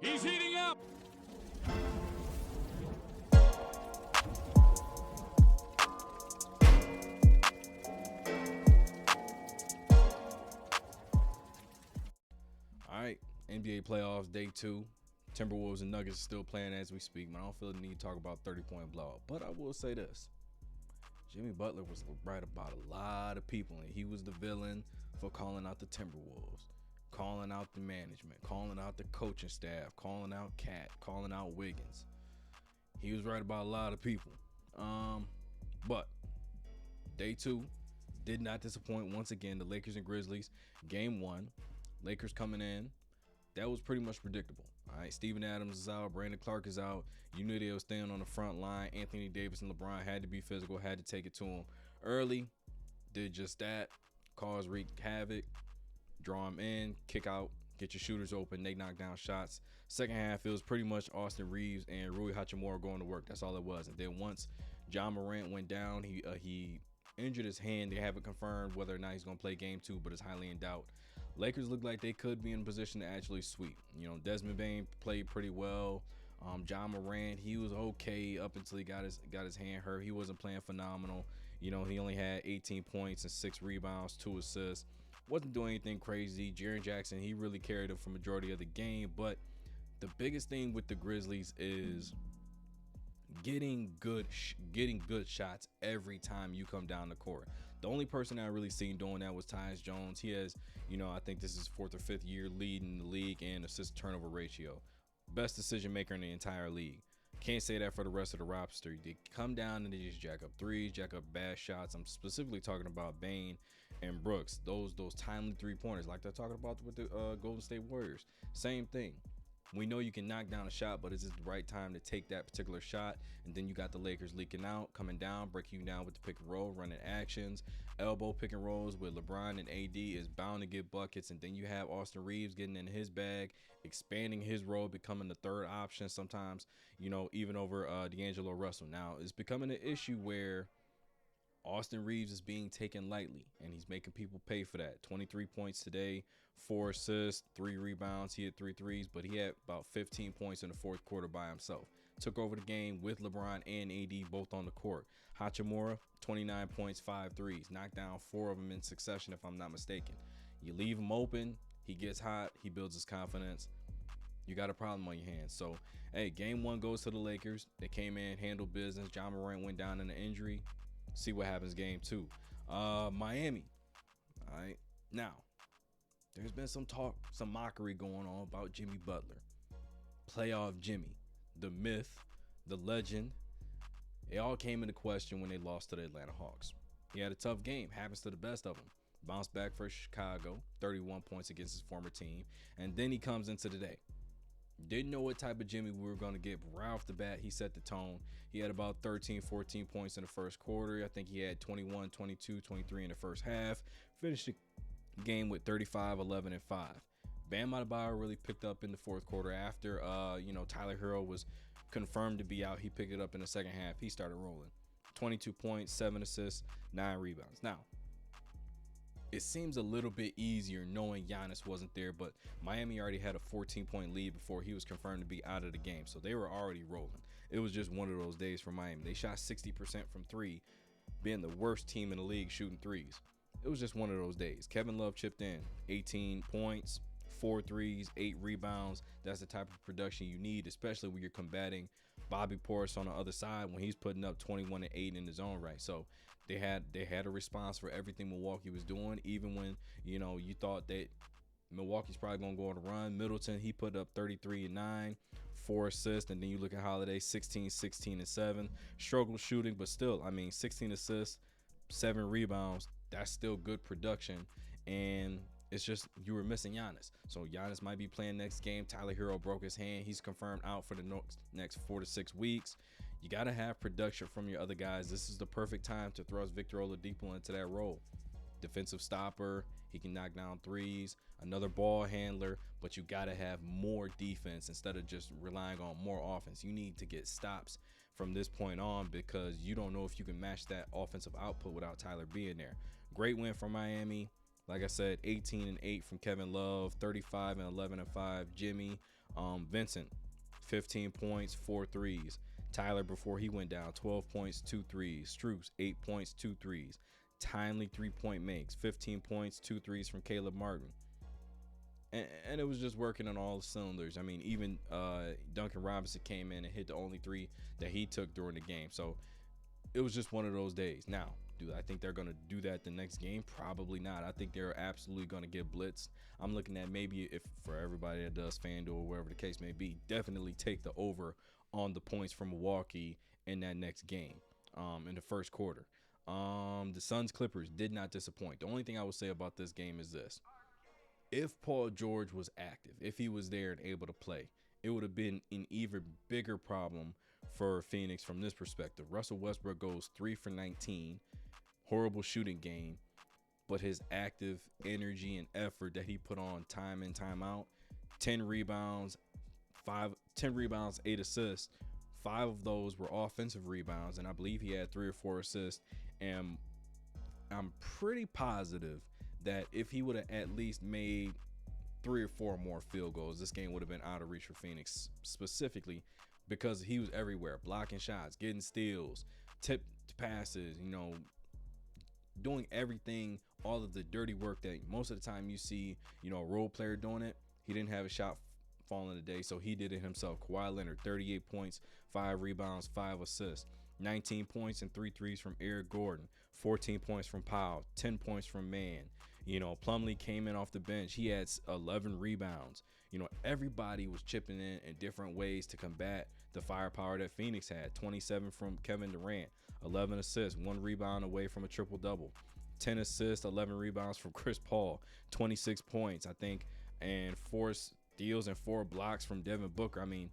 He's heating up. All right, NBA playoffs, day 2. Timberwolves and Nuggets are still playing as we speak, but I don't feel the need to talk about 30-point blowout. But I will say this. Jimmy Butler was right about a lot of people, and he was the villain for calling out the Timberwolves, calling out the management, calling out the coaching staff, calling out Cat, calling out Wiggins. He was right about a lot of people. But day 2 did not disappoint once again. The Lakers and Grizzlies, game 1. Lakers coming in. That was pretty much predictable. All right, Steven Adams is out. Brandon Clark is out. You knew they were staying on the front line. Anthony Davis and LeBron had to be physical, had to take it to him early. Did just that. Cause wreak havoc. Draw them in. Kick out. Get your shooters open. They knock down shots. Second half, it was pretty much Austin Reeves and Rui Hachimura going to work. That's all it was. And then once John Morant went down, he injured his hand. They haven't confirmed whether or not he's going to play game 2, but it's highly in doubt. Lakers look like they could be in a position to actually sweep. You know, Desmond Bane played pretty well. John Morant, he was okay up until he got his hand hurt. He wasn't playing phenomenal. You know, he only had 18 points and 6 rebounds, 2 assists. Wasn't doing anything crazy. Jaren Jackson, he really carried him for majority of the game. But the biggest thing with the Grizzlies is getting good shots every time you come down the court. The only person I really seen doing that was Tyus Jones. He has, you know, I think this is 4th or 5th year leading the league in assist turnover ratio. Best decision maker in the entire league. Can't say that for the rest of the roster. They come down and they just jack up threes, jack up bad shots. I'm specifically talking about Bane and Brooks. Those timely 3-pointers like they're talking about with the Golden State Warriors. Same thing. We know you can knock down a shot, but is it the right time to take that particular shot? And then you got the Lakers leaking out, coming down, breaking you down with the pick and roll, running actions, elbow pick and rolls with LeBron and AD is bound to get buckets. And then you have Austin Reeves getting in his bag, expanding his role, becoming the third option sometimes, you know, even over D'Angelo Russell. Now, it's becoming an issue where Austin Reeves is being taken lightly, and he's making people pay for that. 23 points today, 4 assists, 3 rebounds. He had 3 threes, but he had about 15 points in the 4th quarter by himself. Took over the game with LeBron and AD both on the court. Hachimura, 29 points, 5 threes. Knocked down 4 of them in succession, if I'm not mistaken. You leave him open, he gets hot, he builds his confidence. You got a problem on your hands. So, hey, game 1 goes to the Lakers. They came in, handled business. John Morant went down in an injury. See what happens game 2. Miami. All right. Now, there's been some talk, some mockery going on about Jimmy Butler. Playoff Jimmy. The myth, the legend. It all came into question when they lost to the Atlanta Hawks. He had a tough game. Happens to the best of them. Bounced back for Chicago. 31 points against his former team. And then he comes into the day. Didn't know what type of Jimmy we were going to get, but right off the bat, he set the tone. He had about 13, 14 points in the first quarter. I think he had 21, 22, 23 in the first half. Finished the game with 35, 11, and 5. Bam Adebayo really picked up in the 4th quarter after, Tyler Hero was confirmed to be out. He picked it up in the second half. He started rolling. 22 points, 7 assists, 9 rebounds. Now, it seems a little bit easier knowing Giannis wasn't there, but Miami already had a 14-point lead before he was confirmed to be out of the game. So they were already rolling. It was just one of those days for Miami. They shot 60% from 3, being the worst team in the league shooting threes. It was just one of those days. Kevin Love chipped in 18 points, 4 threes, 8 rebounds. That's the type of production you need, especially when you're combating Bobby Portis on the other side when he's putting up 21 and 8 in his own right. So they had a response for everything Milwaukee was doing, even when, you know, you thought that Milwaukee's probably going to go on a run. Middleton, he put up 33 and 9, 4 assists, and then you look at Holiday, 16, 16 and 7. Struggled shooting, but still, I mean, 16 assists, 7 rebounds. That's still good production, and it's just you were missing Giannis. So Giannis might be playing next game. Tyler Hero broke his hand. He's confirmed out for the next 4 to 6 weeks. You got to have production from your other guys. This is the perfect time to thrust Victor Oladipo into that role. Defensive stopper. He can knock down threes. Another ball handler. But you got to have more defense instead of just relying on more offense. You need to get stops from this point on because you don't know if you can match that offensive output without Tyler being there. Great win for Miami. Like I said, 18 and 8 from Kevin Love, 35 and 11 and 5 Jimmy. Vincent, 15 points, 4 threes. Tyler, before he went down, 12 points, 2 threes. Strooks, 8 points, 2 threes. Timely 3-point makes, 15 points, 2 threes from Caleb Martin. And it was just working on all the cylinders. I mean, even Duncan Robinson came in and hit the only 3 that he took during the game. So it was just one of those days. Now, do I think they're going to do that the next game? Probably not. I think they're absolutely going to get blitzed. I'm looking at maybe, if for everybody that does FanDuel or whatever the case may be, definitely take the over on the points from Milwaukee in that next game in the first quarter. The Suns Clippers did not disappoint. The only thing I would say about this game is this. If Paul George was active, if he was there and able to play, it would have been an even bigger problem for Phoenix from this perspective. Russell Westbrook goes 3 for 19, horrible shooting game, but his active energy and effort that he put on time in, time out, 10 rebounds, 8 assists. 5 of those were offensive rebounds, and I believe he had 3 or 4 assists. And I'm pretty positive that if he would have at least made 3 or 4 more field goals, this game would have been out of reach for Phoenix, specifically because he was everywhere, blocking shots, getting steals, tipped passes, doing everything, all of the dirty work that most of the time you see, a role player doing it. He didn't have a shot falling today, so he did it himself. Kawhi Leonard, 38 points, 5 rebounds, 5 assists, 19 points and 3 threes from Eric Gordon, 14 points from Powell, 10 points from Mann. Plumlee came in off the bench. He had 11 rebounds. Everybody was chipping in different ways to combat the firepower that Phoenix had. 27 from Kevin Durant, 11 assists, 1 rebound away from a triple-double, 10 assists, 11 rebounds from Chris Paul, 26 points, I think, and 4 steals and 4 blocks from Devin Booker. I mean,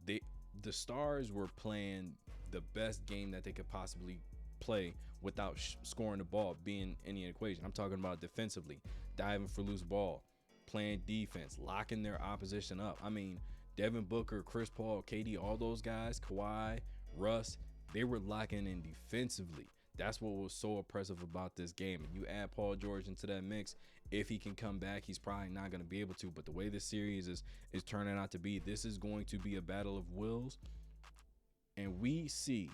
the Stars were playing the best game that they could possibly play without scoring the ball being in the equation. I'm talking about defensively, diving for loose ball, playing defense, locking their opposition up. I mean, Devin Booker, Chris Paul, KD, all those guys, Kawhi, Russ, they were locking in defensively. That's what was so impressive about this game. And you add Paul George into that mix, if he can come back, he's probably not going to be able to. But the way this series is turning out to be, this is going to be a battle of wills. And we see,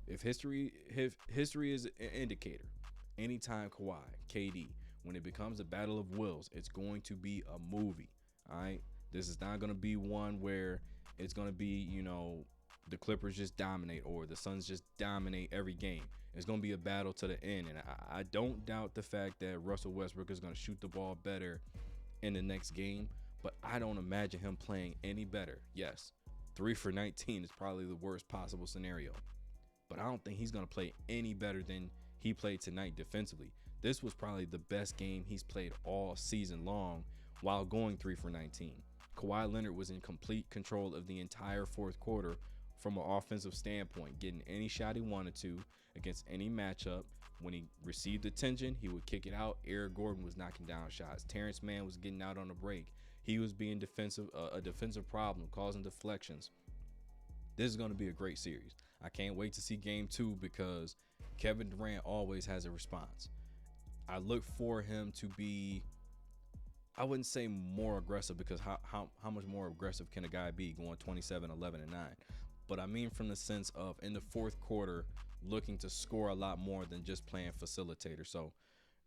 if history is an indicator, anytime Kawhi, KD, when it becomes a battle of wills, it's going to be a movie. All right, this is not going to be one where it's going to be, the Clippers just dominate or the Suns just dominate every game. It's going to be a battle to the end. And I don't doubt the fact that Russell Westbrook is going to shoot the ball better in the next game, but I don't imagine him playing any better. Yes, 3 for 19 is probably the worst possible scenario, but I don't think he's going to play any better than he played tonight defensively. This was probably the best game he's played all season long while going 3 for 19. Kawhi Leonard was in complete control of the entire fourth quarter from an offensive standpoint, getting any shot he wanted to against any matchup. When he received attention, he would kick it out. Eric Gordon was knocking down shots. Terrence Mann was getting out on the break. He was being a defensive problem, causing deflections. This is going to be a great series. I can't wait to see game 2 because Kevin Durant always has a response. I look for him to be, I wouldn't say more aggressive, because how much more aggressive can a guy be going 27, 11, and 9? But I mean from the sense of in the fourth quarter looking to score a lot more than just playing facilitator. So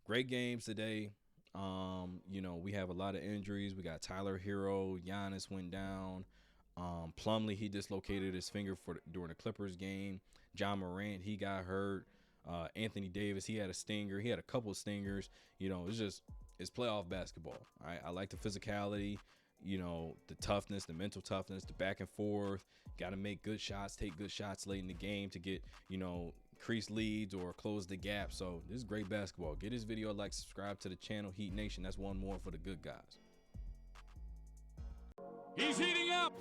great games today. We have a lot of injuries. We got Tyler Hero, Giannis went down. Plumlee, he dislocated his finger during the Clippers game. John Morant, he got hurt. Anthony Davis, he had a stinger. He had a couple of stingers. It's playoff basketball. All right? I like the physicality, the toughness, the mental toughness, the back and forth. Got to make good shots, take good shots late in the game to get, increase leads or close the gap. So this is great basketball. Get this video a like, subscribe to the channel, Heat Nation. That's one more for the good guys. He's heating up.